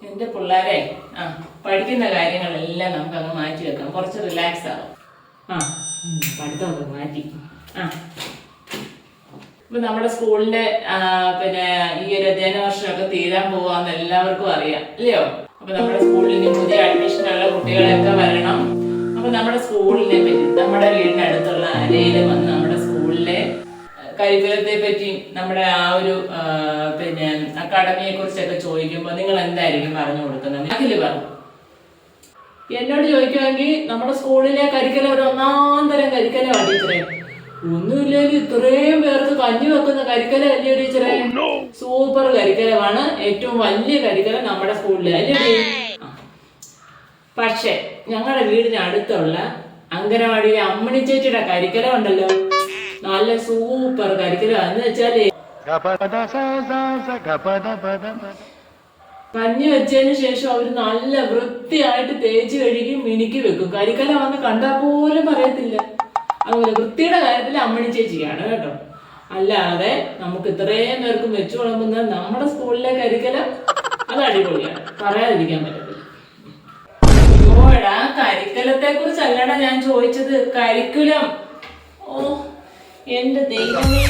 എന്റെ പിള്ളേരെ പഠിക്കുന്ന കാര്യങ്ങളെല്ലാം നമുക്ക് അങ്ങ് മാറ്റി വെക്കാം, കുറച്ച് റിലാക്സ് ആവും. പഠിത്തമൊക്കെ മാറ്റി. ഇപ്പൊ നമ്മുടെ സ്കൂളിന്റെ പിന്നെ ഈ ഒരു അധ്യയന വർഷമൊക്കെ തീരാൻ പോവാന്ന് എല്ലാവർക്കും അറിയാം, അല്ലയോ? അപ്പൊ നമ്മുടെ സ്കൂളിൽ ഇനി പുതിയ അഡ്മിഷനുള്ള കുട്ടികളൊക്കെ വരണം. അപ്പൊ നമ്മുടെ സ്കൂളിനെ പറ്റി, നമ്മുടെ വീടിനടുത്തുള്ള ആരെയും വന്ന് നമ്മുടെ സ്കൂളിലെ കരിക്കുലത്തെ പറ്റി, നമ്മുടെ ആ ഒരു പിന്നെ അക്കാഡമിയെ കുറിച്ചൊക്കെ ചോദിക്കുമ്പോൾ നിങ്ങൾ എന്തായിരിക്കും പറഞ്ഞു കൊടുക്കുന്നത്? അഖില് പറഞ്ഞു. എന്നോട് ചോദിക്കുമെങ്കിൽ നമ്മുടെ സ്കൂളിലെ കരിക്കുലം ഒരു ഒന്നാം തരം കരിക്കുലമാണ് ടീച്ചറെ. ഒന്നുമില്ലെങ്കിൽ ഇത്രയും പേർക്ക് കഞ്ഞി വെക്കുന്ന കരിക്കുലം അല്ലേ ടീച്ചറെ? സൂപ്പർ കരിക്കുലമാണ്, ഏറ്റവും വലിയ കരിക്കുലം നമ്മുടെ സ്കൂളിലെ, അല്ലേ? പക്ഷെ ഞങ്ങളുടെ വീടിന് അടുത്തുള്ള അംഗനവാടിയിലെ അമ്മണി ചേച്ചിയുടെ കരിക്കുലം ഉണ്ടല്ലോ, നല്ല സൂപ്പർ കരിക്കുലം. എന്ന് വെച്ചാല് കഞ്ഞി വെച്ചതിന് ശേഷം അവര് നല്ല വൃത്തിയായിട്ട് തേച്ച് കഴുകി മിനുക്കി വെക്കും. കരിക്കല വന്ന് കണ്ടാൽ പോലും പറയത്തില്ല. അതുപോലെ വൃത്തിയുടെ കാര്യത്തിൽ അമ്മണി ചേച്ചിയാണ് കേട്ടോ. അല്ലാതെ നമുക്ക് ഇത്രയും പേർക്ക് വെച്ചു വിളമ്പുന്ന നമ്മുടെ സ്കൂളിലെ കരിക്കല അത് അടിപൊളിയാണ്, പറയാതിരിക്കാൻ പറ്റത്തില്ല. ഓടാ, കരിക്കലത്തെ കുറിച്ചല്ലടാ ഞാൻ ചോദിച്ചത്, കരിക്കുലം. ഓ എന്റെ ദൈവമേ.